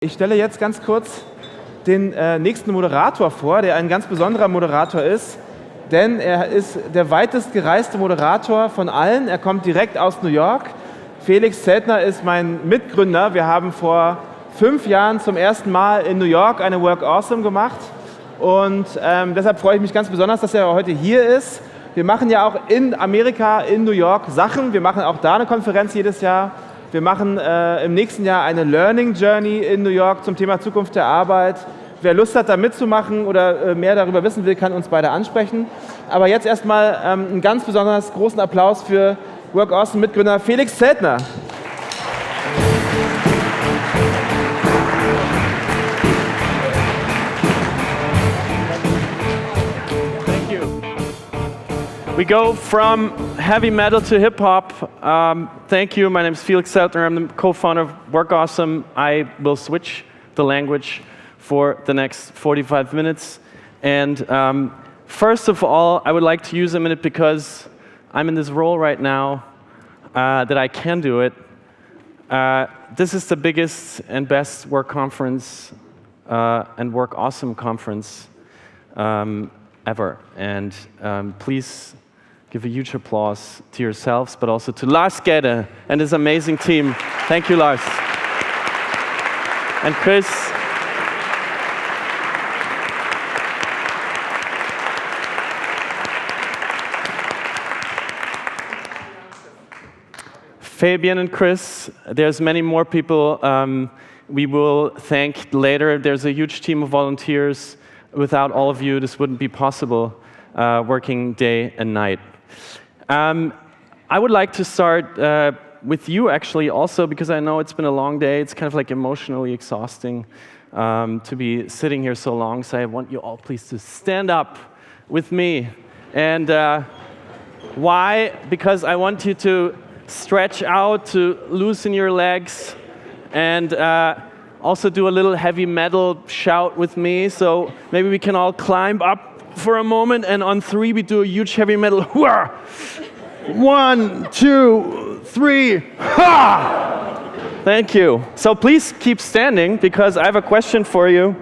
Ich stelle jetzt ganz kurz den nächsten Moderator vor, der ein ganz besonderer Moderator ist, denn er ist der weitest gereiste Moderator von allen. Er kommt direkt aus New York. Felix Zeltner ist mein Mitgründer. Wir haben vor 5 Jahren zum ersten Mal in New York eine Work Awesome gemacht und deshalb freue ich mich ganz besonders, dass er heute hier ist. Wir machen ja auch in Amerika, in New York Sachen. Wir machen auch da eine Konferenz jedes Jahr. Wir machen im nächsten Jahr eine Learning Journey in New York zum Thema Zukunft der Arbeit. Wer Lust hat, da mitzumachen oder mehr darüber wissen will, kann uns beide ansprechen. Aber jetzt erstmal einen ganz besonders großen Applaus für Work Awesome Mitgründer Felix Zeltner. We go from heavy metal to hip-hop. Thank you, my name is Felix Zeltner. I'm the co-founder of Work Awesome. I will switch the language for the next 45 minutes. And first of all, I would like to use a minute because I'm in this role right now that I can do it. This is the biggest and best work conference and Work Awesome conference ever. And please give a huge applause to yourselves, but also to Lars Gedde and his amazing team. Thank you, Lars. And Chris. Fabian and Chris. There's many more people we will thank later. There's a huge team of volunteers. Without all of you, this wouldn't be possible, working day and night. I would like to start with you, actually, also, because I know it's been a long day. It's kind of like emotionally exhausting to be sitting here so long. So I want you all, please, to stand up with me. And why? Because I want you to stretch out, to loosen your legs, and also do a little heavy metal shout with me. So maybe we can all climb up for a moment, and on 3 we do a huge heavy metal. 1, 2, 3. Ha! Thank you. So please keep standing because I have a question for you.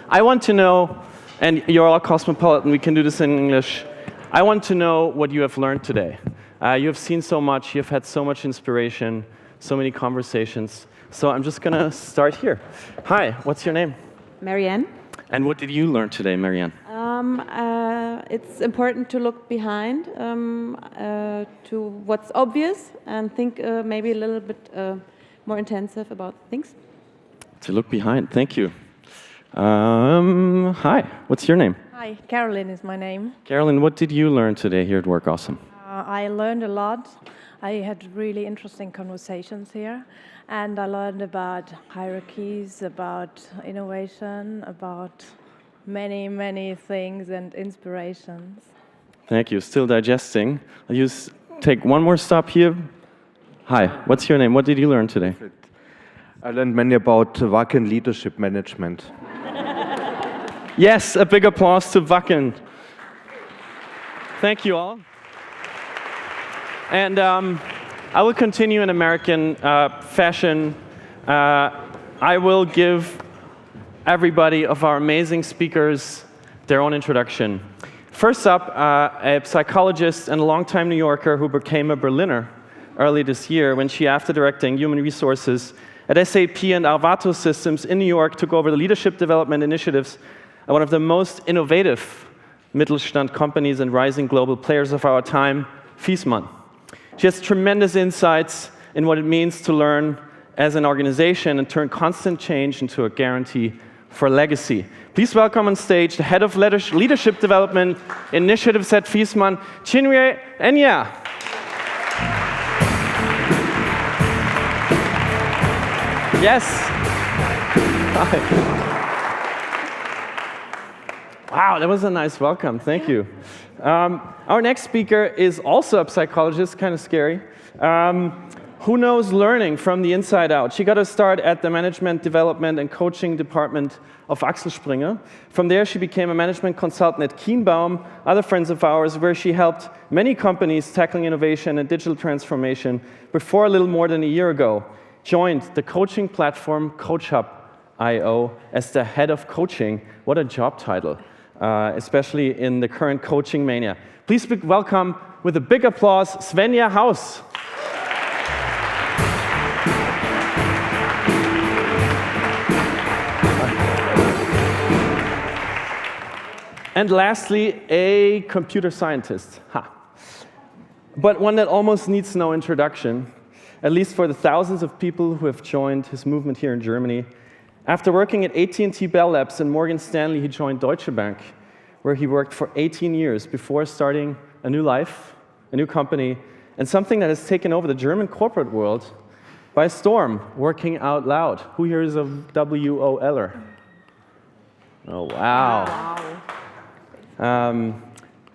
I want to know, and you're all cosmopolitan, we can do this in English. I want to know what you have learned today. You have seen so much, you've had so much inspiration, so many conversations. So I'm just going to start here. Hi, what's your name? Marianne. And what did you learn today, Marianne? It's important to look behind to what's obvious and think maybe a little bit more intensive about things. To look behind, thank you. Hi, what's your name? Hi, Caroline is my name. Carolyn, what did you learn today here at Work Awesome? I learned a lot. I had really interesting conversations here, and I learned about hierarchies, about innovation, about many, many things and inspirations. Thank you. Still digesting. I'll take one more stop here. Hi, what's your name? What did you learn today? I learned many about Wacken leadership management. Yes, a big applause to Wacken. Thank you all. And I will continue in American fashion. I will give everybody of our amazing speakers their own introduction. First up, a psychologist and a longtime New Yorker who became a Berliner early this year when she, after directing human resources at SAP and Arvato Systems in New York, took over the leadership development initiatives at one of the most innovative Mittelstand companies and rising global players of our time, Viessmann. She has tremendous insights in what it means to learn as an organization and turn constant change into a guarantee for legacy. Please welcome on stage the head of leadership development initiatives at Viessmann, Chinyere, Enyinna. Yes. Hi. Wow, that was a nice welcome. Thank you. Our next speaker is also a psychologist, kind of scary, who knows learning from the inside out. She got a start at the management development and coaching department of Axel Springer. From there, she became a management consultant at Kienbaum, other friends of ours, where she helped many companies tackling innovation and digital transformation before a little more than a year ago, joined the coaching platform Coachhub as the head of coaching. What a job title, especially in the current coaching mania. Please welcome, with a big applause, Svenja Haus. And lastly, a computer scientist. But one that almost needs no introduction, at least for the thousands of people who have joined his movement here in Germany. After working at AT&T Bell Labs and Morgan Stanley, he joined Deutsche Bank, where he worked for 18 years before starting a new life, a new company, and something that has taken over the German corporate world by storm, working out loud. Who here is a WOLer? Oh, wow.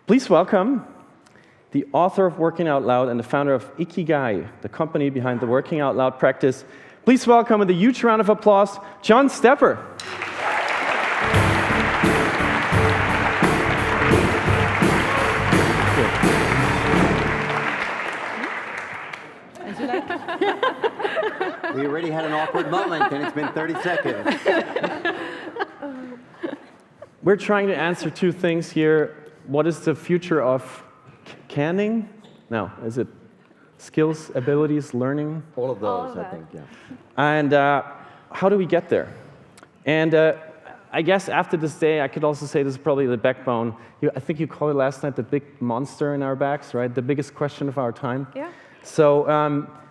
Please welcome the author of Working Out Loud and the founder of Ikigai, the company behind the Working Out Loud practice. Please welcome with a huge round of applause, John Stepper. We already had an awkward moment, and it's been 30 seconds. We're trying to answer two things here. What is the future of canning? No, is it skills, abilities, learning? All of those, I think, yeah. And how do we get there? And I guess after this day, I could also say this is probably the backbone. I think you called it last night the big monster in our backs, right? The biggest question of our time. Yeah. So,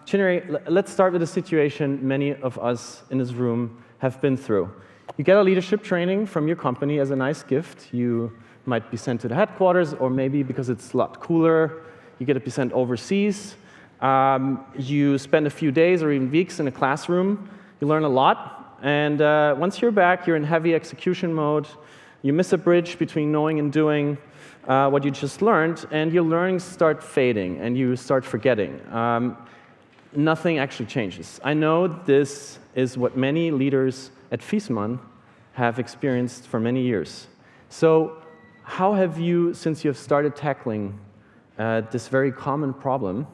Chinyere, let's start with a situation many of us in this room have been through. You get a leadership training from your company as a nice gift. You might be sent to the headquarters, or maybe because it's a lot cooler, you get to be sent overseas. You spend a few days or even weeks in a classroom. You learn a lot. And once you're back, you're in heavy execution mode. You miss a bridge between knowing and doing what you just learned, and your learnings start fading, and you start forgetting. Nothing actually changes. I know this is what many leaders at Viessmann have experienced for many years. So how have you, since you have started tackling this very common problem,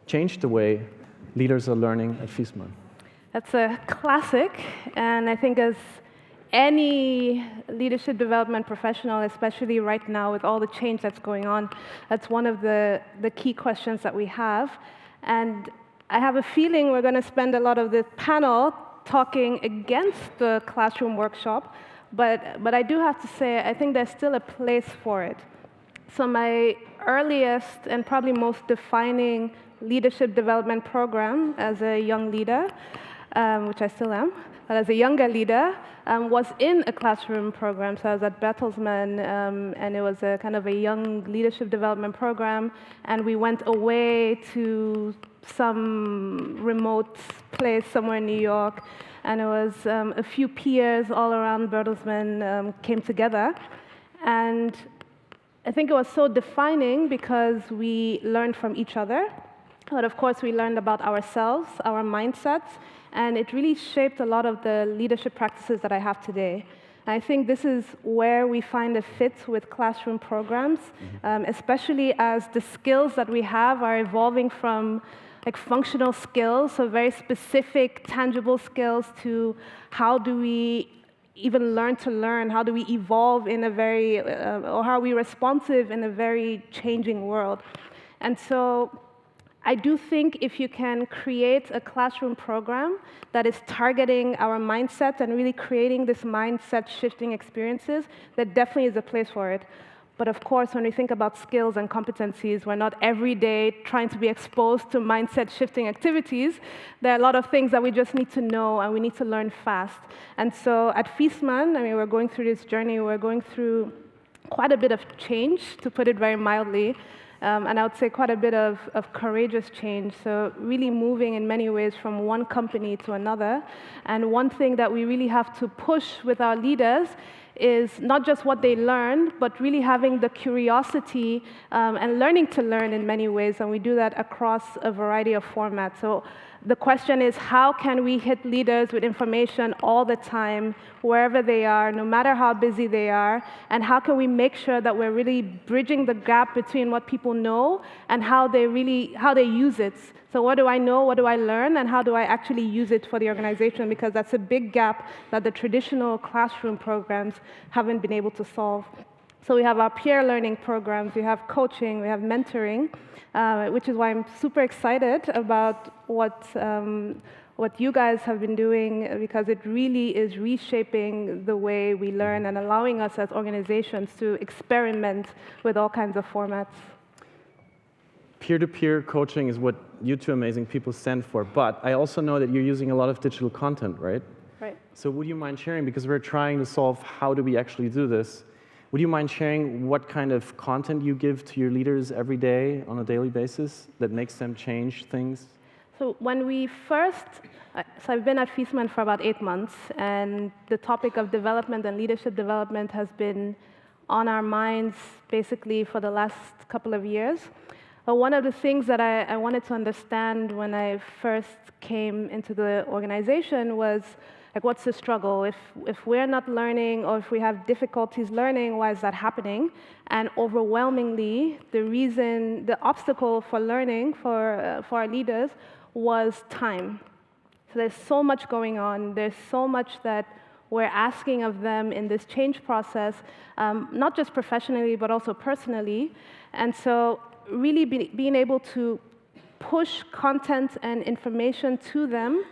changed the way leaders are learning at Viessmann? That's a classic, and I think as any leadership development professional, especially right now with all the change that's going on, that's one of the key questions that we have. And I have a feeling we're going to spend a lot of this panel talking against the classroom workshop, but I do have to say, I think there's still a place for it. So my earliest and probably most defining leadership development program as a young leader, which I still am, but as a younger leader, was in a classroom program. So I was at Bertelsmann, and it was a kind of a young leadership development program, and we went away to some remote place somewhere in New York, and it was a few peers all around Bertelsmann came together, and I think it was so defining because we learned from each other, but of course we learned about ourselves, our mindsets, and it really shaped a lot of the leadership practices that I have today. And I think this is where we find a fit with classroom programs, especially as the skills that we have are evolving from like functional skills, so very specific, tangible skills, to how do we even learn to learn, how do we evolve in a very, or how are we responsive in a very changing world. And so I do think if you can create a classroom program that is targeting our mindset and really creating this mindset shifting experiences, there definitely is a place for it. But of course, when we think about skills and competencies, we're not every day trying to be exposed to mindset shifting activities. There are a lot of things that we just need to know and we need to learn fast. And so at Viessmann, I mean, we're going through this journey, we're going through quite a bit of change, to put it very mildly. And I would say quite a bit of courageous change, so really moving in many ways from one company to another. And one thing that we really have to push with our leaders is not just what they learn, but really having the curiosity and learning to learn in many ways, and we do that across a variety of formats. So the question is, how can we hit leaders with information all the time, wherever they are, no matter how busy they are, and how can we make sure that we're really bridging the gap between what people know and how they use it So what do I know, what do I learn, and how do I actually use it for the organization? Because that's a big gap that the traditional classroom programs haven't been able to solve. So we have our peer learning programs, we have coaching, we have mentoring, which is why I'm super excited about what you guys have been doing, because it really is reshaping the way we learn and allowing us as organizations to experiment with all kinds of formats. Peer-to-peer coaching is what you two amazing people stand for, but I also know that you're using a lot of digital content, right? Right. So would you mind sharing, because we're trying to solve how do we actually do this, would you mind sharing what kind of content you give to your leaders every day on a daily basis that makes them change things? So when we first, so I've been at Viessmann for about 8 months, and the topic of development and leadership development has been on our minds basically for the last couple of years. One of the things that I wanted to understand when I first came into the organization was, like, what's the struggle? If we're not learning, or if we have difficulties learning, why is that happening? And overwhelmingly, the obstacle for learning for our leaders was time. So there's so much going on. There's so much that we're asking of them in this change process, not just professionally, but also personally. And so really being able to push content and information to them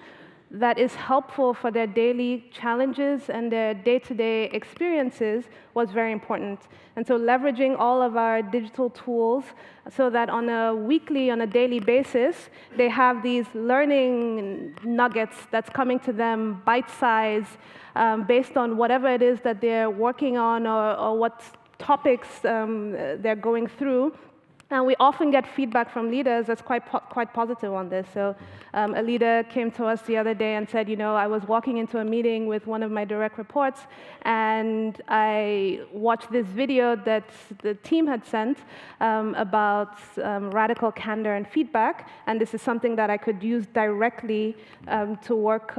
that is helpful for their daily challenges and their day-to-day experiences was very important. And so leveraging all of our digital tools so that on a daily basis, they have these learning nuggets that's coming to them bite-size based on whatever it is that they're working on or what topics they're going through. And we often get feedback from leaders that's quite positive on this. So a leader came to us the other day and said, I was walking into a meeting with one of my direct reports, and I watched this video that the team had sent about radical candor and feedback, and this is something that I could use directly to work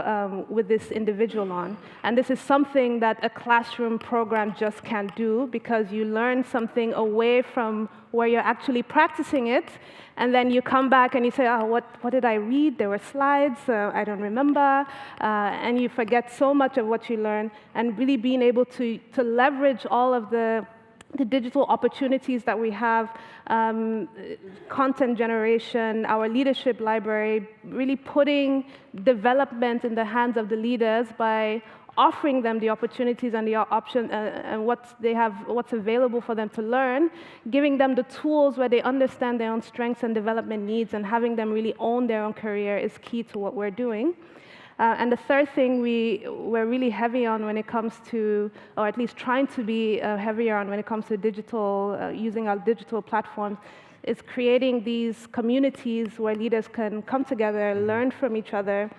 with this individual on. And this is something that a classroom program just can't do, because you learn something away from where you're actually practicing it, and then you come back and you say, oh, what did I read? There were slides, I don't remember, and you forget so much of what you learn. And really being able to leverage all of the digital opportunities that we have, content generation, our leadership library, really putting development in the hands of the leaders by offering them the opportunities and the options and what's available for them to learn, giving them the tools where they understand their own strengths and development needs, and having them really own their own career is key to what we're doing. And the third thing we're really heavy on when it comes to, or at least trying to be heavier on when it comes to digital, using our digital platforms, is creating these communities where leaders can come together, learn from each other,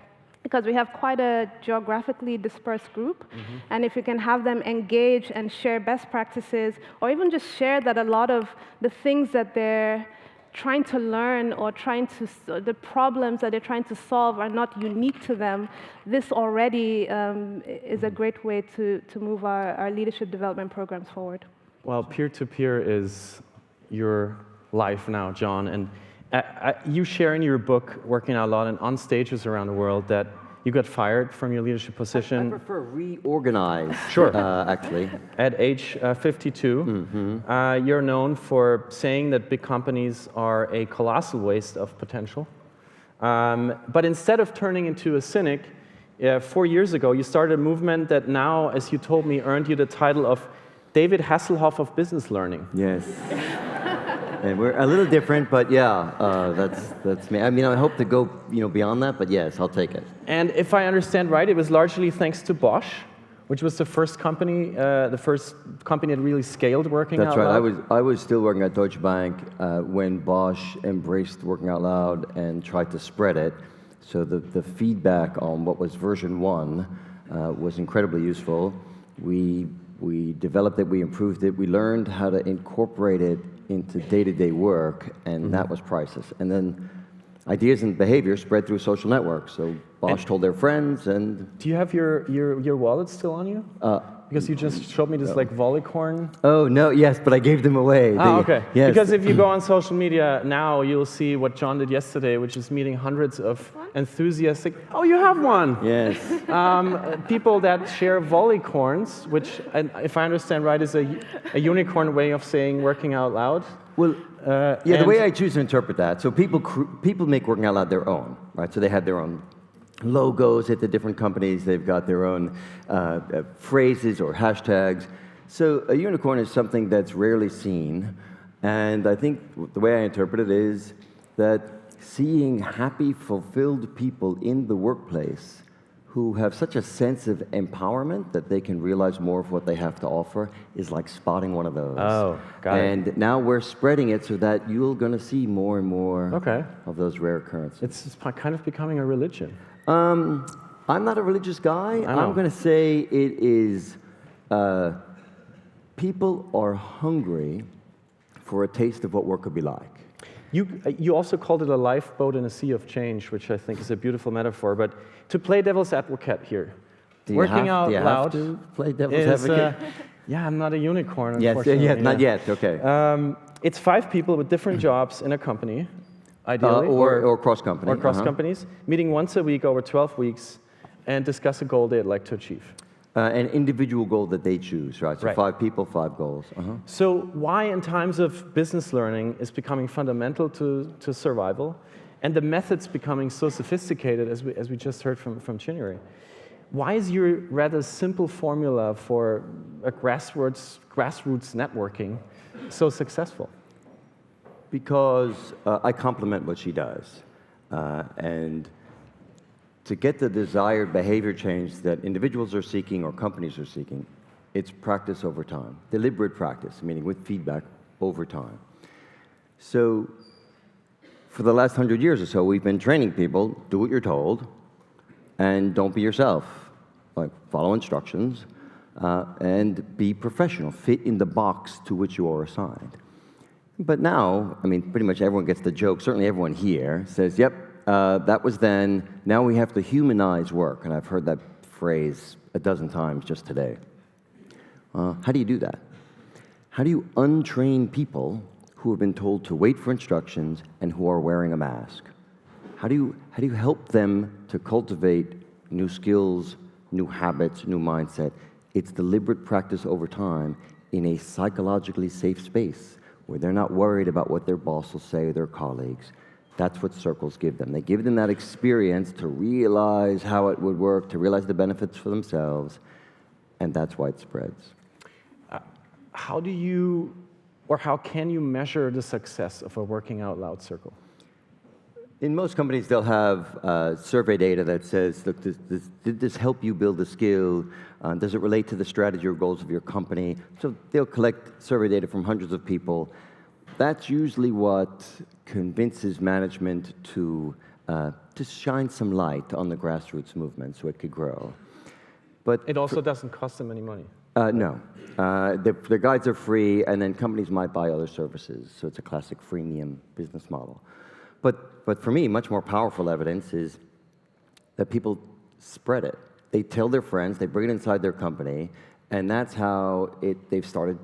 because we have quite a geographically dispersed group. Mm-hmm. And if you can have them engage and share best practices, or even just share that a lot of the things that they're trying to learn or the problems that they're trying to solve are not unique to them, this already is a great way to move our leadership development programs forward. Well, peer-to-peer is your life now, John, and you share in your book, Working Out Loud, and on stages around the world, that you got fired from your leadership position. I prefer reorganize, sure. Actually. At age 52, mm-hmm. You're known for saying that big companies are a colossal waste of potential. But instead of turning into a cynic, 4 years ago, you started a movement that now, as you told me, earned you the title of David Hasselhoff of business learning. Yes. And we're a little different, but yeah, that's me. I mean, I hope to go beyond that, but yes, I'll take it. And if I understand right, it was largely thanks to Bosch, which was the first company that really scaled Working Out Loud. That's right. I was still working at Deutsche Bank when Bosch embraced Working Out Loud and tried to spread it. So the feedback on what was version 1 was incredibly useful. We developed it, we improved it, we learned how to incorporate it into day-to-day work, and that was priceless. And then ideas and behavior spread through social networks. So Bosch told their friends, and Do you have your wallet still on you? Because you just showed me this like Volleycorn. oh no, yes, but I gave them away. Oh, okay. Yes. Because if you go on social media now, you'll see what John did yesterday, which is meeting hundreds of enthusiastic. Oh, you have one. Yes. People that share Volleycorns, which, if I understand right, is a unicorn way of saying working out loud. Well, yeah, the way I choose to interpret that, so people make working out loud their own, right? So they have their own logos at the different companies. They've got their own phrases or hashtags. So a unicorn is something that's rarely seen. And I think the way I interpret it is that seeing happy, fulfilled people in the workplace who have such a sense of empowerment that they can realize more of what they have to offer is like spotting one of those. Oh, got it. And now we're spreading it so that you're going to see more and more of those rare occurrences. It's kind of becoming a religion. I'm not a religious guy. I know. I'm going to say it is, people are hungry for a taste of what work could be like. You also called it a lifeboat in a sea of change, which I think is a beautiful metaphor. But to play devil's advocate here, Do you working have, out do you loud have to play devil's is, advocate? yeah, I'm not a unicorn, Yes, unfortunately. not yet, okay. It's 5 people with different jobs in a company, ideally. Or cross-company. Or cross-companies, meeting once a week over 12 weeks and discuss a goal they'd like to achieve. An individual goal that they choose, right? So Right. 5 people, 5 goals. So why in times of business learning is becoming fundamental to survival, and the methods becoming so sophisticated, as we just heard from Chinyere, why is your rather simple formula for a grassroots networking so successful? Because I compliment what she does. And to get the desired behavior change that individuals are seeking or companies are seeking, it's practice over time. Deliberate practice, meaning with feedback over time. So for the last 100 years or so, we've been training people, do what you're told, and don't be yourself. Like, follow instructions, and be professional, fit in the box to which you are assigned. But now, I mean, pretty much everyone gets the joke, certainly everyone here says, yep, that was then, now we have to humanize work, and I've heard that phrase a dozen times just today. How do you do that? How do you untrain people who have been told to wait for instructions and who are wearing a mask? How do you help them to cultivate new skills, new habits, new mindset? It's deliberate practice over time in a psychologically safe space where they're not worried about what their boss will say or their colleagues. That's what circles give them. They give them that experience to realize how it would work, to realize the benefits for themselves, and that's why it spreads. How do you, or how can you measure the success of a working out loud circle? In most companies, they'll have survey data that says, look, did this help you build a skill? Does it relate to the strategy or goals of your company? So they'll collect survey data from hundreds of people. That's usually what convinces management to shine some light on the grassroots movement so it could grow. But It also doesn't cost them any money. no. The guides are free, and then companies might buy other services. So it's a classic freemium business model. But for me, much more powerful evidence is that people spread it. They tell their friends, they bring it inside their company, and that's how they've started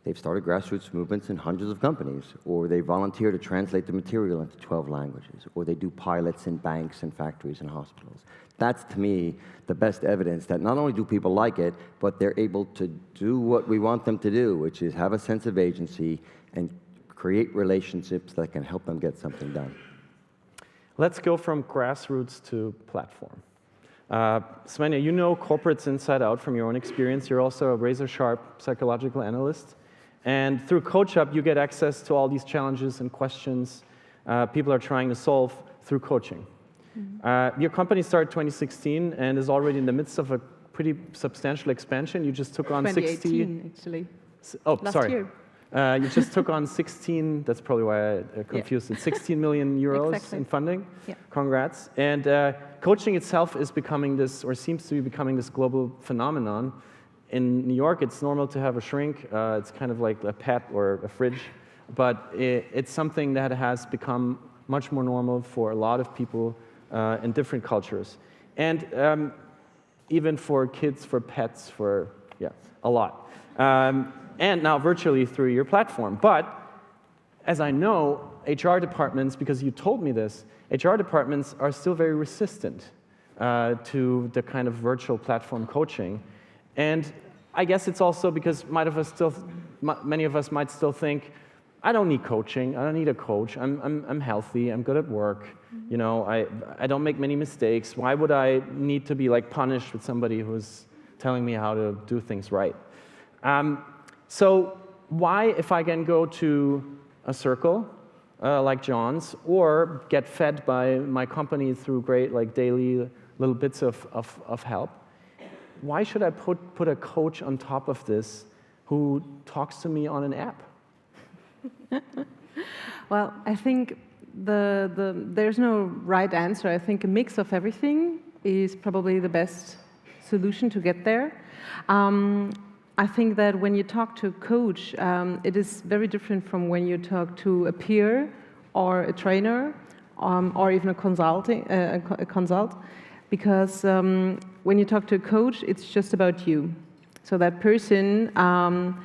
grassroots movements in hundreds of companies, or they volunteer to translate the material into 12 languages, or they do pilots in banks and factories and hospitals. That's, to me, the best evidence that not only do people like it, but they're able to do what we want them to do, which is have a sense of agency and create relationships that can help them get something done. Let's go from grassroots to platform. Svenja, you know corporates inside out from your own experience. You're also a razor-sharp psychological analyst. And through Coachhub, you get access to all these challenges and questions people are trying to solve through coaching. Mm-hmm. Your company started 2016 and is already in the midst of a pretty substantial expansion. You just took on 2018, actually. Oh, Last sorry. year. You just took on 16, that's probably why I confused it, 16 million euros Exactly. in funding. Yeah. Congrats. And coaching itself is becoming this, or seems to be becoming this global phenomenon. In New York, it's normal to have a shrink. It's kind of like a pet or a fridge. But it's something that has become much more normal for a lot of people in different cultures. And even for kids, for pets, for, yeah, a lot. And now virtually through your platform. But as I know, HR departments, because you told me this, HR departments are still very resistant to the kind of virtual platform coaching. And I guess it's also because many of us might still think, I don't need coaching, I don't need a coach, I'm healthy, I'm good at work, you know, I don't make many mistakes, why would I need to be like punished with somebody who's telling me how to do things right? So why, if I can go to a circle like John's, or get fed by my company through great like daily little bits of help, why should I put a coach on top of this who talks to me on an app? Well, I think there's no right answer. I think a mix of everything is probably the best solution to get there. I think that when you talk to a coach, it is very different from when you talk to a peer or a trainer or even a consult, because when you talk to a coach, it's just about you. So that person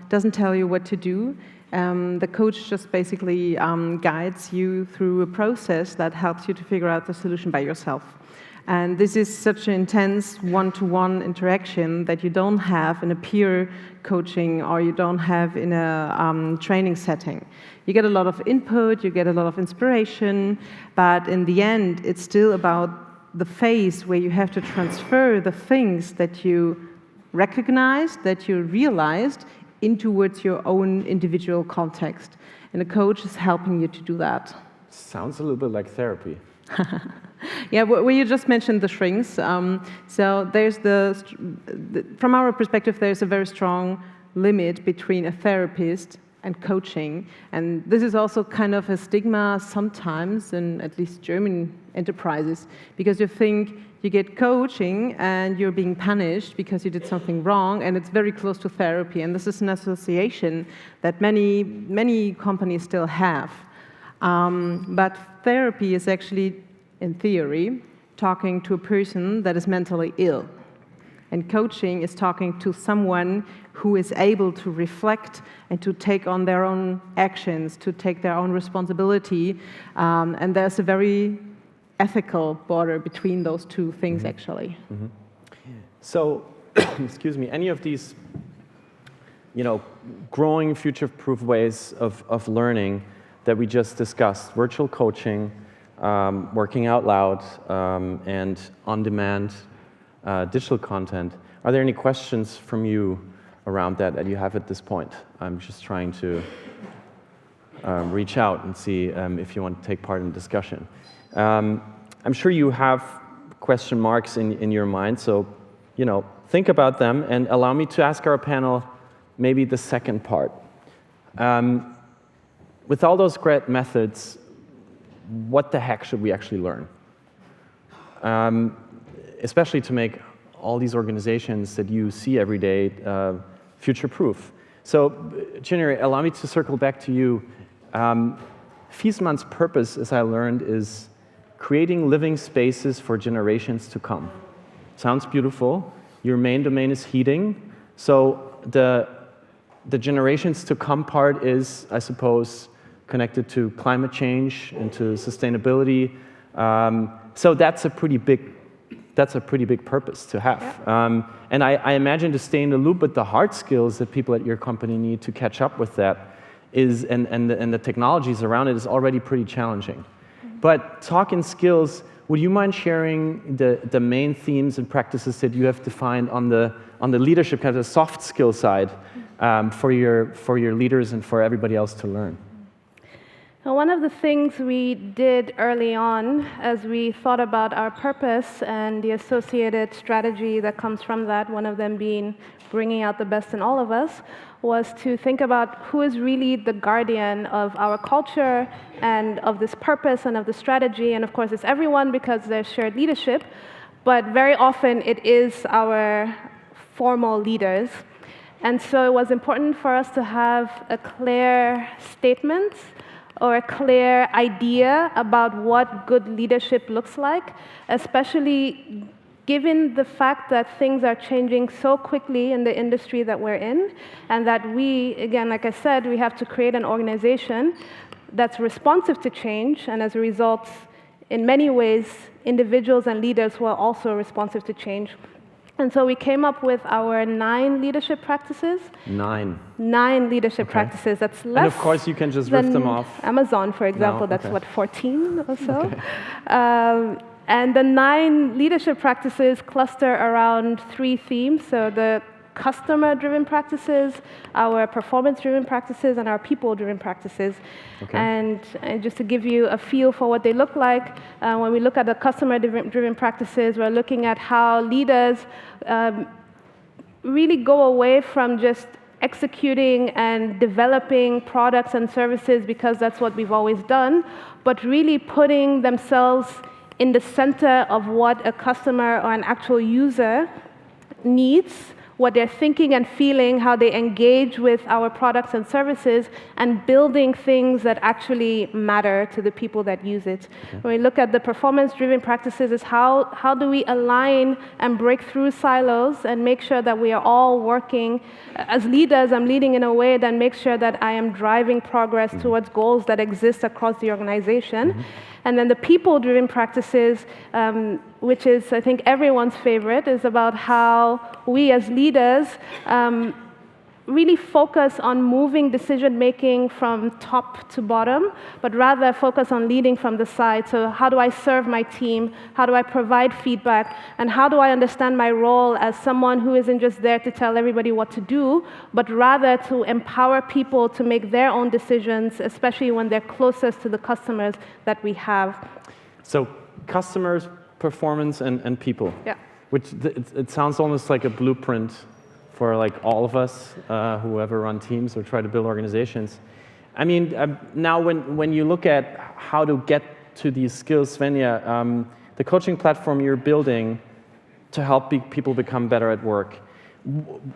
doesn't tell you what to do. The coach just basically guides you through a process that helps you to figure out the solution by yourself. And this is such an intense one-to-one interaction that you don't have in a peer coaching or you don't have in a training setting. You get a lot of input, you get a lot of inspiration, but in the end, it's still about the phase where you have to transfer the things that you recognized, that you realized, towards your own individual context. And a coach is helping you to do that. Sounds a little bit like therapy. Yeah, well, you just mentioned the shrinks. So there's from our perspective, there's a very strong limit between a therapist and coaching. And this is also kind of a stigma sometimes in at least German enterprises, because you think you get coaching and you're being punished because you did something wrong, and it's very close to therapy. And this is an association that many companies still have. But therapy is actually, in theory, talking to a person that is mentally ill. And coaching is talking to someone who is able to reflect and to take on their own actions, to take their own responsibility. And there's a very ethical border between those two things, actually. Mm-hmm. So, excuse me, any of these, growing future-proof ways of learning that we just discussed, virtual coaching, working out loud, and on-demand digital content, are there any questions from you around that you have at this point? I'm just trying to reach out and see if you want to take part in the discussion. I'm sure you have question marks in your mind, so think about them and allow me to ask our panel maybe the second part. With all those great methods, what the heck should we actually learn? Especially to make all these organizations that you see every day future-proof. So, Chinyere, allow me to circle back to you. Viessmann's purpose, as I learned, is creating living spaces for generations to come. Sounds beautiful. Your main domain is heating. So the generations to come part is, I suppose, connected to climate change and to sustainability. So that's a pretty big purpose to have. Yeah. And I imagine to stay in the loop with the hard skills that people at your company need to catch up with that and the technologies around it is already pretty challenging. But talking skills, would you mind sharing the main themes and practices that you have defined on the leadership, kind of the soft skill side, for your leaders and for everybody else to learn? Well, one of the things we did early on as we thought about our purpose and the associated strategy that comes from that, one of them being bringing out the best in all of us, was to think about who is really the guardian of our culture and of this purpose and of the strategy. And of course, it's everyone because there's shared leadership, but very often it is our formal leaders. And so it was important for us to have a clear statement or a clear idea about what good leadership looks like, especially given the fact that things are changing so quickly in the industry that we're in, and that we, again, like I said, we have to create an organization that's responsive to change, and as a result, in many ways, individuals and leaders who are also responsive to change. And so we came up with our 9 leadership practices. 9 leadership practices. That's less. And of course, you can just riff them off. Amazon, for example, No, that's okay. what, 14 or so. And the 9 leadership practices cluster around 3 themes. So the customer-driven practices, our performance-driven practices, and our people-driven practices. Okay. And just to give you a feel for what they look like, when we look at the customer-driven practices, we're looking at how leaders really go away from just executing and developing products and services because that's what we've always done, but really putting themselves in the center of what a customer or an actual user needs, what they're thinking and feeling, how they engage with our products and services, and building things that actually matter to the people that use it. Okay. When we look at the performance-driven practices, is how do we align and break through silos and make sure that we are all working. As leaders, I'm leading in a way that makes sure that I am driving progress towards goals that exist across the organization. And then the people-driven practices, which is, I think, everyone's favorite, is about how we as leaders really focus on moving decision-making from top to bottom, but rather focus on leading from the side. So how do I serve my team? How do I provide feedback? And how do I understand my role as someone who isn't just there to tell everybody what to do, but rather to empower people to make their own decisions, especially when they're closest to the customers that we have. So customers, performance, and people. Yeah. Which it sounds almost like a blueprint for like all of us who ever run teams or try to build organizations. I mean, now when you look at how to get to these skills, Svenja, the coaching platform you're building to help people become better at work,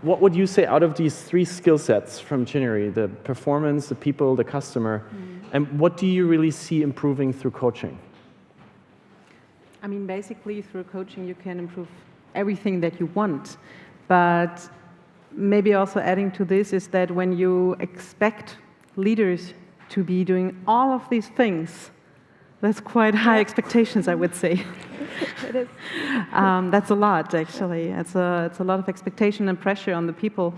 what would you say out of these 3 skill sets from Chinyere, the performance, the people, the customer, and what do you really see improving through coaching? I mean, basically, through coaching, you can improve everything that you want. But maybe also adding to this is that when you expect leaders to be doing all of these things, that's quite high expectations, I would say. It is. That's a lot, actually. It's a lot of expectation and pressure on the people.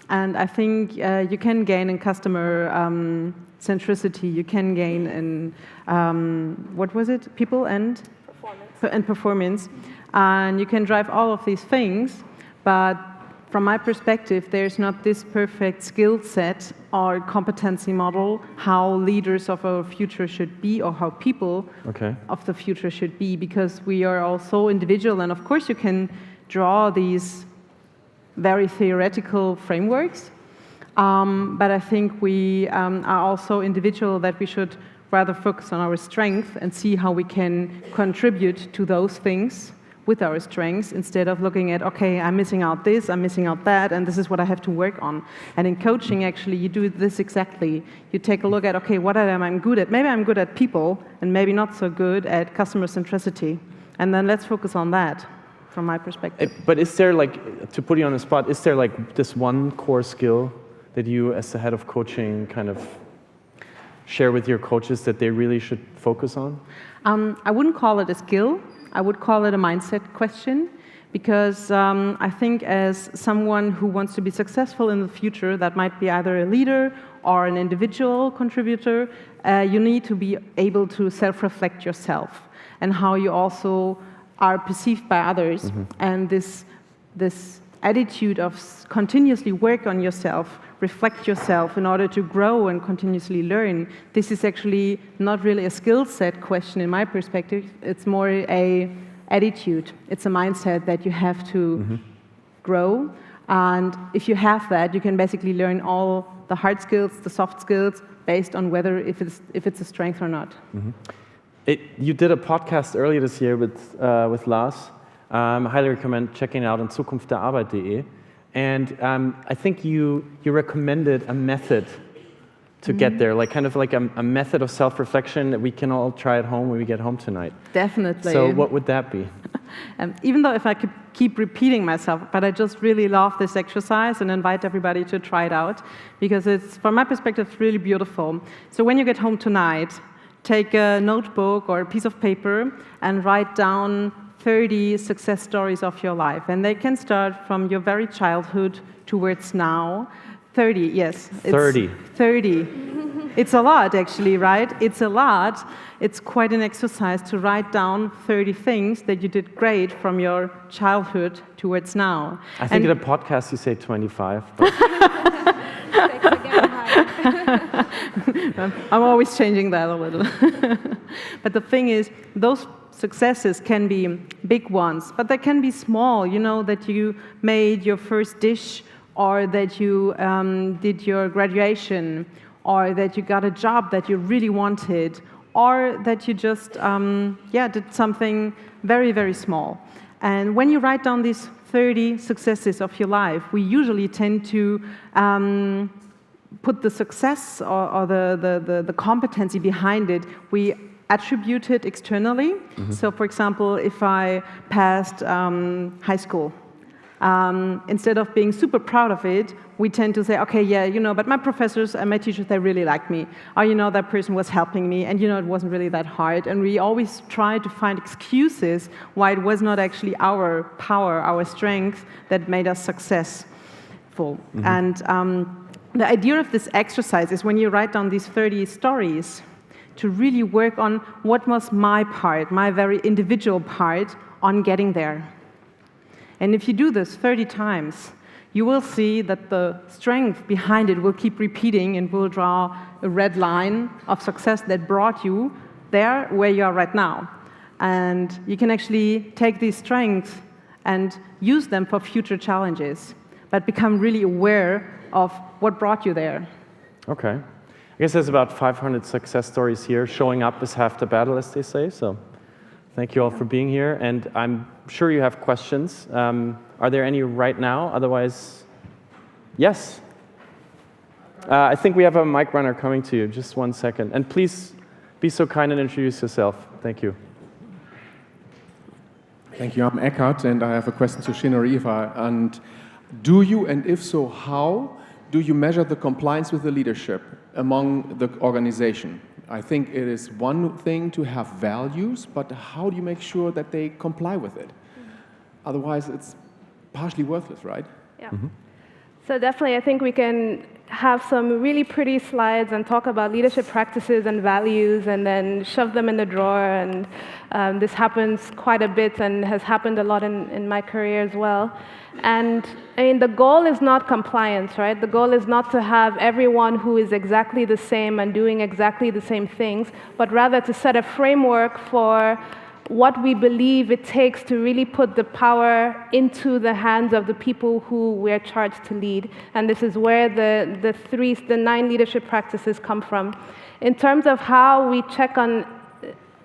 And I think you can gain in customer centricity. You can gain in, what was it? People and? Performance. And you can drive all of these things, but from my perspective, there's not this perfect skill set or competency model how leaders of our future should be or how people of the future should be, because we are all so individual. And of course, you can draw these very theoretical frameworks, but I think we are also individual, that we should rather focus on our strength and see how we can contribute to those things with our strengths, instead of looking at, okay, I'm missing out this, I'm missing out that, and this is what I have to work on. And in coaching, actually, you do this exactly. You take a look at, okay, what am I good at? Maybe I'm good at people, and maybe not so good at customer centricity. And then let's focus on that, from my perspective. But is there, like, to put you on the spot, is there, like, this one core skill that you, as the head of coaching, kind of share with your coaches that they really should focus on? I wouldn't call it a skill. I would call it a mindset question, because I think as someone who wants to be successful in the future, that might be either a leader or an individual contributor, you need to be able to self-reflect yourself and how you also are perceived by others. And this attitude of continuously work on yourself, reflect yourself in order to grow and continuously learn, this is actually not really a skill set question in my perspective. It's more a attitude. It's a mindset that you have to grow. And if you have that, you can basically learn all the hard skills, the soft skills, based on whether if it's a strength or not. You did a podcast earlier this year with Lars. I highly recommend checking it out on zukunft.arbeit.de. And I think you recommended a method to get there, like kind of like a method of self-reflection that we can all try at home when we get home tonight? Definitely. So what would that be? Even though if I could keep repeating myself, but I just really love this exercise and invite everybody to try it out, because it's, from my perspective, really beautiful. So when you get home tonight, take a notebook or a piece of paper and write down 30 success stories of your life. And they can start from your very childhood towards now. 30, yes. 30. 30. It's a lot, actually, right? It's a lot. It's quite an exercise to write down 30 things that you did great from your childhood towards now. I think in a podcast you say 25. I'm always changing that a little. But the thing is, those successes can be big ones, but they can be small, you know, that you made your first dish, or that you did your graduation, or that you got a job that you really wanted, or that you just did something very, very small. And when you write down these 30 successes of your life, we usually tend to put the success or the competency behind it. We attribute it externally. Mm-hmm. So, for example, if I passed high school, instead of being super proud of it, we tend to say, okay, yeah, you know, but my professors and my teachers, they really liked me. Or, you know, that person was helping me, and, you know, it wasn't really that hard. And we always try to find excuses why it was not actually our power, our strength that made us successful. Mm-hmm. And the idea of this exercise is when you write down these 30 stories, to really work on what was my part, my very individual part on getting there. And if you do this 30 times, you will see that the strength behind it will keep repeating and will draw a red line of success that brought you there where you are right now. And you can actually take these strengths and use them for future challenges, but become really aware of what brought you there. Okay. I guess there's about 500 success stories here. Showing up is half the battle, as they say. So thank you all for being here. And I'm sure you have questions. Are there any right now? Otherwise, yes. I think we have a mic runner coming to you. Just 1 second. And please be so kind and introduce yourself. Thank you. Thank you. I'm Eckhart, and I have a question to Chinyere. And do you, and if so, how do you measure the compliance with the leadership among the organization? I think it is one thing to have values, but how do you make sure that they comply with it? Otherwise, it's partially worthless, right? Yeah. Mm-hmm. So definitely, I think we can have some really pretty slides and talk about leadership practices and values and then shove them in the drawer. And this happens quite a bit and has happened a lot in my career as well. And I mean, the goal is not compliance, right? The goal is not to have everyone who is exactly the same and doing exactly the same things, but rather to set a framework for what we believe it takes to really put the power into the hands of the people who we're charged to lead. And this is where the 9 leadership practices come from. In terms of how we check on,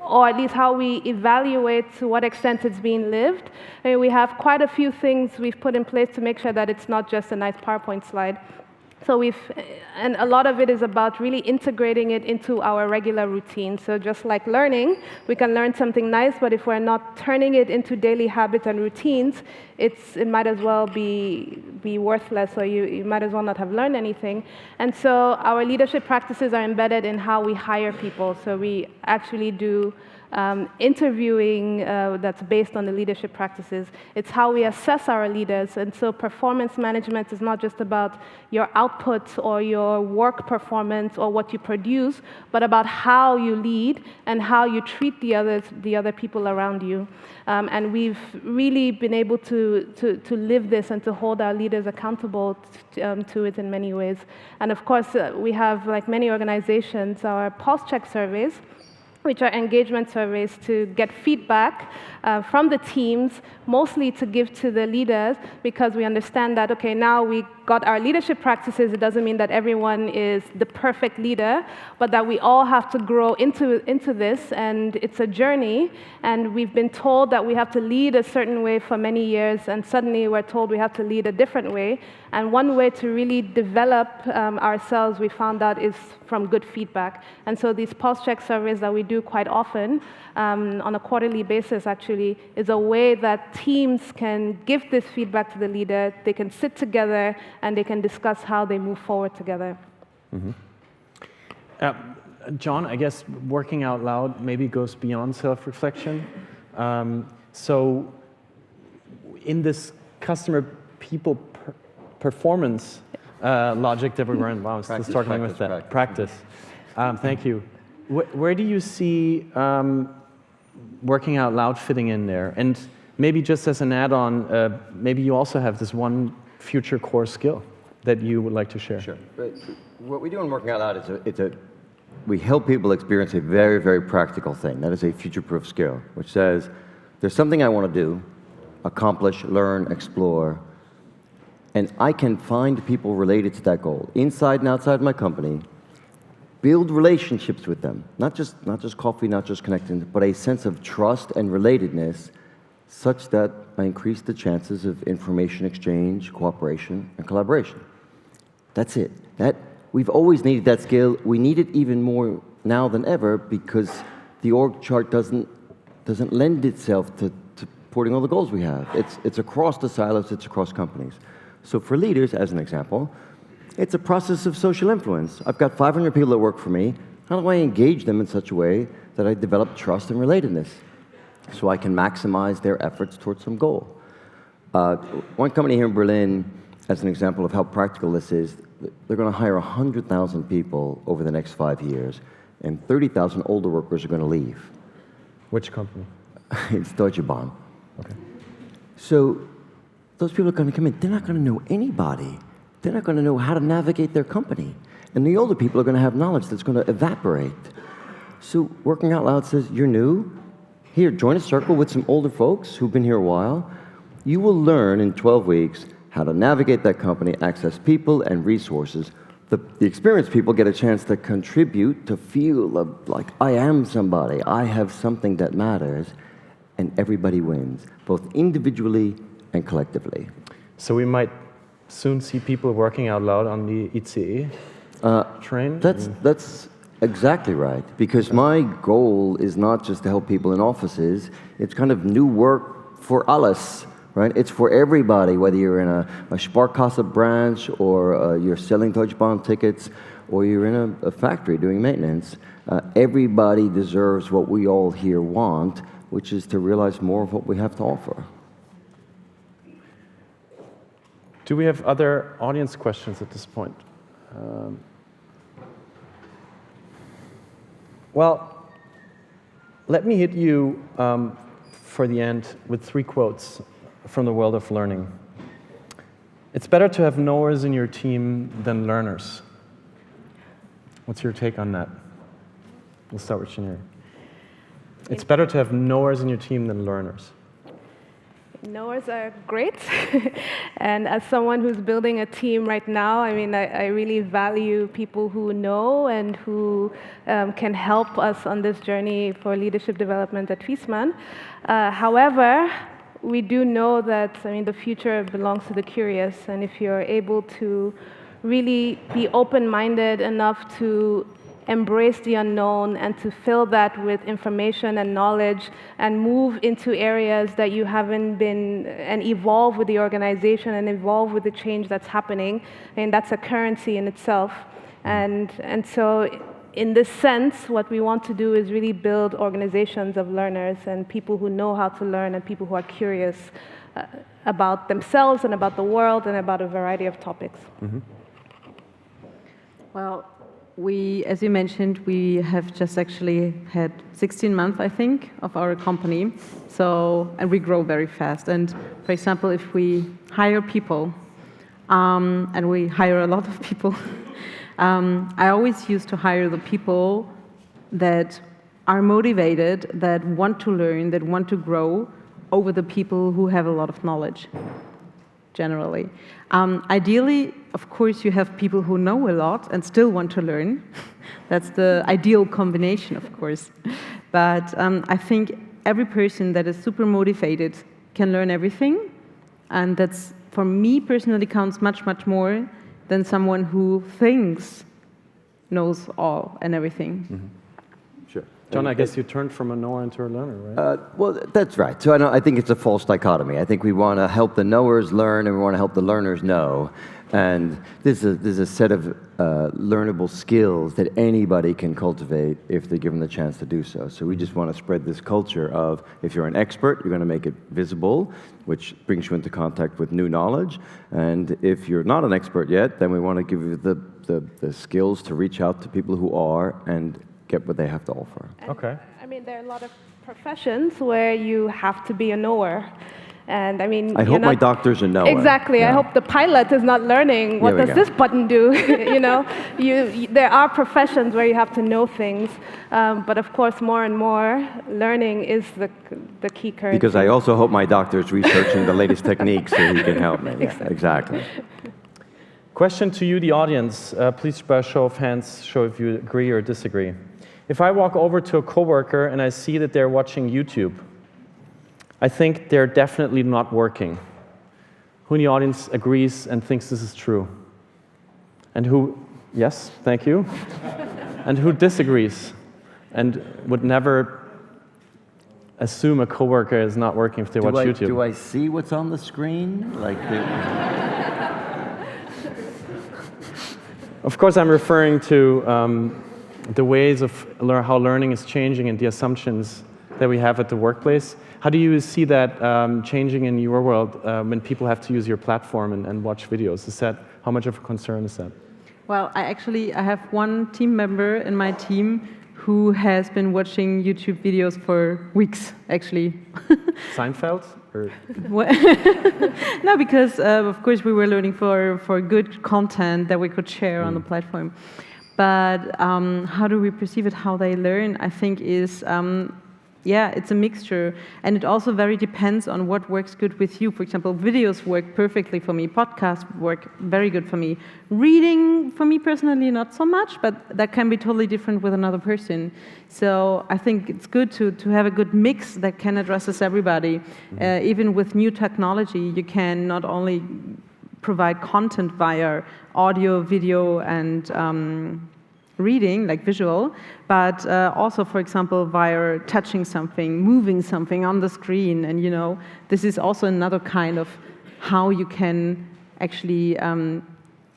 or at least how we evaluate to what extent it's being lived, I mean, we have quite a few things we've put in place to make sure that it's not just a nice PowerPoint slide. So and a lot of it is about really integrating it into our regular routine. So just like learning, we can learn something nice, but if we're not turning it into daily habits and routines, it might as well be worthless, or you might as well not have learned anything. And so our leadership practices are embedded in how we hire people. So we actually do interviewing that's based on the leadership practices. It's how we assess our leaders. And so performance management is not just about your output or your work performance or what you produce, but about how you lead and how you treat the other people around you. And we've really been able to live this and to hold our leaders accountable to it in many ways. And of course, we have, like many organizations, our pulse check surveys. which are engagement surveys to get feedback from the teams, mostly to give to the leaders, because we understand that, okay, now we got our leadership practices. It doesn't mean that everyone is the perfect leader, but that we all have to grow into this, and it's a journey. And we've been told that we have to lead a certain way for many years, and suddenly we're told we have to lead a different way. And one way to really develop ourselves, we found out, is from good feedback. And so these pulse check surveys that we do quite often, on a quarterly basis actually, is a way that teams can give this feedback to the leader. They can sit together and they can discuss how they move forward together. John, I guess working out loud maybe goes beyond self-reflection. So in this customer people performance logic that we were in, wow, I was still struggling with that. Practice. Thank you. Where do you see working out loud fitting in there? And maybe just as an add-on, maybe you also have this one future core skill that you would like to share. Sure. But what we do in Working Out Loud is we help people experience a very, very practical thing. That is a future-proof skill, which says, there's something I want to do, accomplish, learn, explore, and I can find people related to that goal, inside and outside my company, build relationships with them, not just coffee, not just connecting, but a sense of trust and relatedness such that I increase the chances of information exchange, cooperation, and collaboration. That's it. We've always needed that skill. We need it even more now than ever because the org chart doesn't lend itself to supporting all the goals we have. It's across the silos, it's across companies. So for leaders, as an example, it's a process of social influence. I've got 500 people that work for me. How do I engage them in such a way that I develop trust and relatedness so I can maximize their efforts towards some goal? One company here in Berlin, as an example of how practical this is, they're going to hire 100,000 people over the next 5 years, and 30,000 older workers are going to leave. Which company? It's Deutsche Bahn. Okay. So those people are going to come in. They're not going to know anybody. They're not going to know how to navigate their company. And the older people are going to have knowledge that's going to evaporate. So Working Out Loud says, you're new. Here, join a circle with some older folks who've been here a while. You will learn in 12 weeks how to navigate that company, access people and resources. The experienced people get a chance to contribute, to feel like I am somebody, I have something that matters, and everybody wins, both individually and collectively. So we might soon see people working out loud on the ICE train? That's exactly right, because my goal is not just to help people in offices, it's kind of new work for alles, right? It's for everybody, whether you're in a Sparkasse branch or you're selling Deutsche Bahn tickets or you're in a factory doing maintenance. Everybody deserves what we all here want, which is to realize more of what we have to offer. Do we have other audience questions at this point? Well, let me hit you for the end with 3 quotes from the world of learning. It's better to have knowers in your team than learners. What's your take on that? We'll start with Chinyere. It's better to have knowers in your team than learners. Knowers are great, and as someone who's building a team right now, I mean, I really value people who know and who can help us on this journey for leadership development at Viessmann. However, we do know that, I mean, the future belongs to the curious, and if you're able to really be open-minded enough to embrace the unknown and to fill that with information and knowledge and move into areas that you haven't been, and evolve with the organization and evolve with the change that's happening, and that's a currency in itself. And so in this sense, what we want to do is really build organizations of learners and people who know how to learn and people who are curious about themselves and about the world and about a variety of topics. Mm-hmm. Well, as you mentioned, we have just actually had 16 months, I think, of our company. And we grow very fast. And for example, if we hire people, and we hire a lot of people, I always used to hire the people that are motivated, that want to learn, that want to grow over the people who have a lot of knowledge, generally. Ideally, of course, you have people who know a lot and still want to learn. That's the ideal combination, of course. But I think every person that is super motivated can learn everything, and that's, for me personally, counts much, much more than someone who thinks knows all and everything. Mm-hmm. Sure. John, I guess you turned from a knower into a learner, right? Well, that's right. So I think it's a false dichotomy. I think we want to help the knowers learn, and we want to help the learners know. And there's a set of learnable skills that anybody can cultivate if they're given the chance to do so. So we just want to spread this culture of, if you're an expert, you're going to make it visible, which brings you into contact with new knowledge. And if you're not an expert yet, then we want to give you the skills to reach out to people who are and get what they have to offer. And, okay. I mean, there are a lot of professions where you have to be a knower. And I mean, I hope my doctor's a knower. Exactly. Yeah. I hope the pilot is not learning what does this button do. You know, there are professions where you have to know things, but of course, more and more, learning is the key currency. Because I also hope my doctor's researching the latest techniques so he can help me. Yeah, exactly. Question to you, the audience. Please, by a show of hands, show if you agree or disagree. If I walk over to a coworker and I see that they're watching YouTube, I think they're definitely not working. Who in the audience agrees and thinks this is true? And who, yes, thank you. And who disagrees and would never assume a coworker is not working if they watch YouTube? Do I see what's on the screen? Of course, I'm referring to the ways of how learning is changing and the assumptions that we have at the workplace. How do you see that changing in your world when people have to use your platform and watch videos? How much of a concern is that? Well, I have one team member in my team who has been watching YouTube videos for weeks, actually. Seinfeld? Or? No, because of course we were learning for good content that we could share on the platform. But how do we perceive it, how they learn, I think is, it's a mixture. And it also very depends on what works good with you. For example, videos work perfectly for me. Podcasts work very good for me. Reading, for me personally, not so much, but that can be totally different with another person. So I think it's good to have a good mix that can addresses everybody. Even with new technology, you can not only provide content via audio, video, and reading, like visual, but also, for example, via touching something, moving something on the screen. And, this is also another kind of how you can actually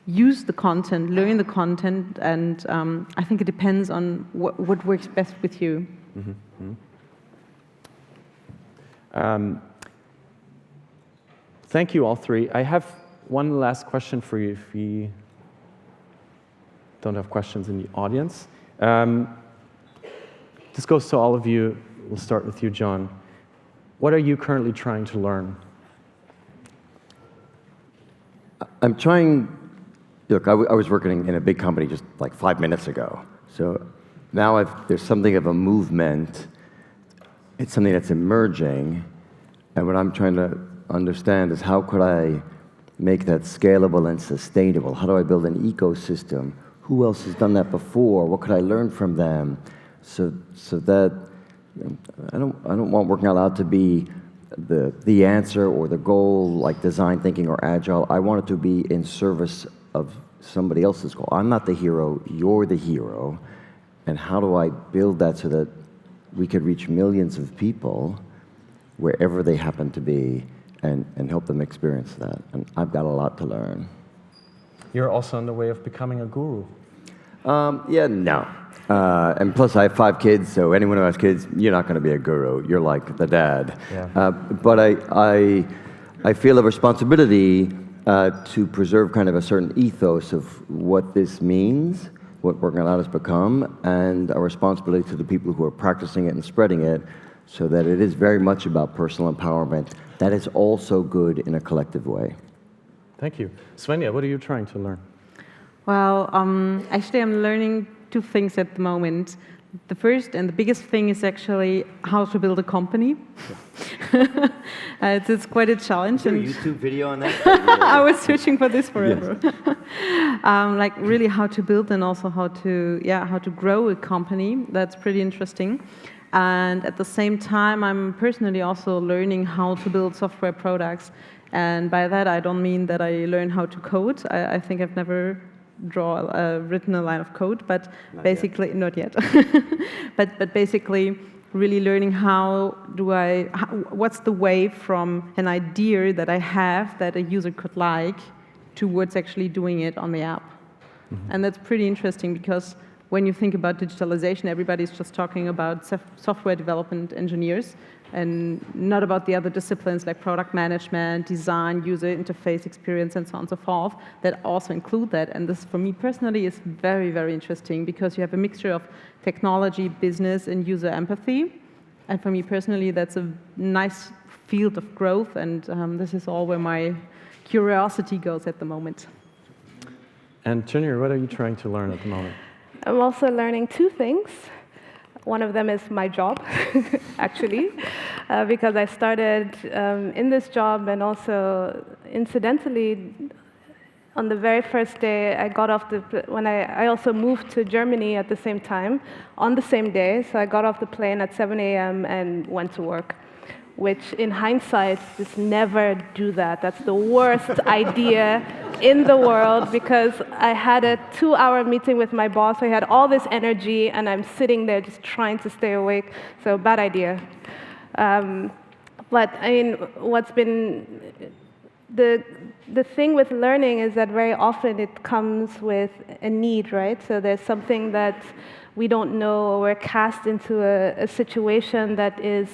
use the content, learn the content, and I think it depends on what works best with you. Mm-hmm. Mm-hmm. Thank you, all three. I have one last question for you if we don't have questions in the audience. This goes to all of you. We'll start with you, John. What are you currently trying to learn? I'm trying, look, I was working in a big company just like 5 minutes ago. So now there's something of a movement. It's something that's emerging. And what I'm trying to understand is how could I make that scalable and sustainable? How do I build an ecosystem? Who else has done that before? What could I learn from them? So that I don't want working out loud to be the answer or the goal, like design thinking or agile. I want it to be in service of somebody else's goal. I'm not the hero, you're the hero. And how do I build that so that we could reach millions of people wherever they happen to be and help them experience that? And I've got a lot to learn. You're also on the way of becoming a guru. No. And plus I have 5 kids, so anyone who has kids, you're not going to be a guru. You're like the dad. Yeah. But I feel a responsibility to preserve kind of a certain ethos of what this means, what working out loud has become, and a responsibility to the people who are practicing it and spreading it, so that it is very much about personal empowerment. That is also good in a collective way. Thank you. Svenja, what are you trying to learn? Well, actually I'm learning 2 things at the moment. The first and the biggest thing is actually how to build a company. It's quite a challenge. Is there a YouTube video on that? I was searching for this forever. Yes. Like really how to build and also how to grow a company. That's pretty interesting. And at the same time, I'm personally also learning how to build software products. And by that, I don't mean that I learn how to code. I think I've never written a line of code, but not yet. but basically, really learning what's the way from an idea that I have that a user could like towards actually doing it on the app. Mm-hmm. And that's pretty interesting because when you think about digitalization, everybody's just talking about software development engineers and not about the other disciplines like product management, design, user interface experience, and so on and so forth, that also include that. And this, for me personally, is very, very interesting because you have a mixture of technology, business, and user empathy. And for me personally, that's a nice field of growth, and this is all where my curiosity goes at the moment. And Chinyere, what are you trying to learn at the moment? I'm also learning two things. One of them is my job, actually, because I started in this job, and also incidentally, on the very first day I got off when I also moved to Germany at the same time, on the same day, so I got off the plane at 7 a.m. and went to work, which in hindsight, just never do that. That's the worst idea in the world, because I had a 2-hour meeting with my boss. I had all this energy, and I'm sitting there just trying to stay awake. So bad idea. But I mean, what's been the thing with learning is that very often it comes with a need, right? So there's something that we don't know, or we're cast into a situation that is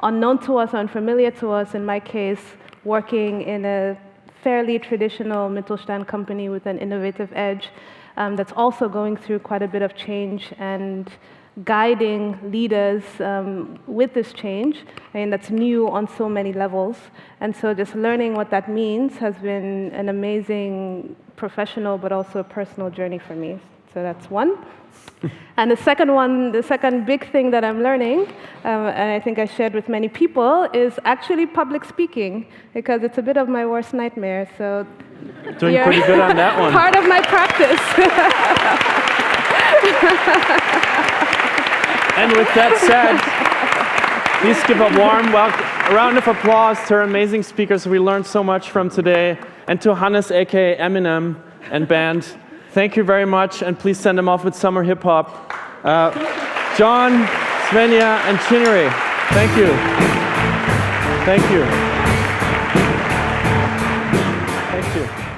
unknown to us, unfamiliar to us. In my case, working in a fairly traditional Mittelstand company with an innovative edge that's also going through quite a bit of change, and guiding leaders with this change. I mean, that's new on so many levels. And so just learning what that means has been an amazing professional but also a personal journey for me. So that's one. And the second big thing that I'm learning, and I think I shared with many people, is actually public speaking, because it's a bit of my worst nightmare. So doing pretty good on that one. Part of my practice. And with that said, please give a warm round of applause to our amazing speakers we learned so much from today, and to Hannes, aka Eminem, and band. Thank you very much, and please send them off with summer hip-hop. John, Svenja, and Chinyere, thank you. Thank you. Thank you.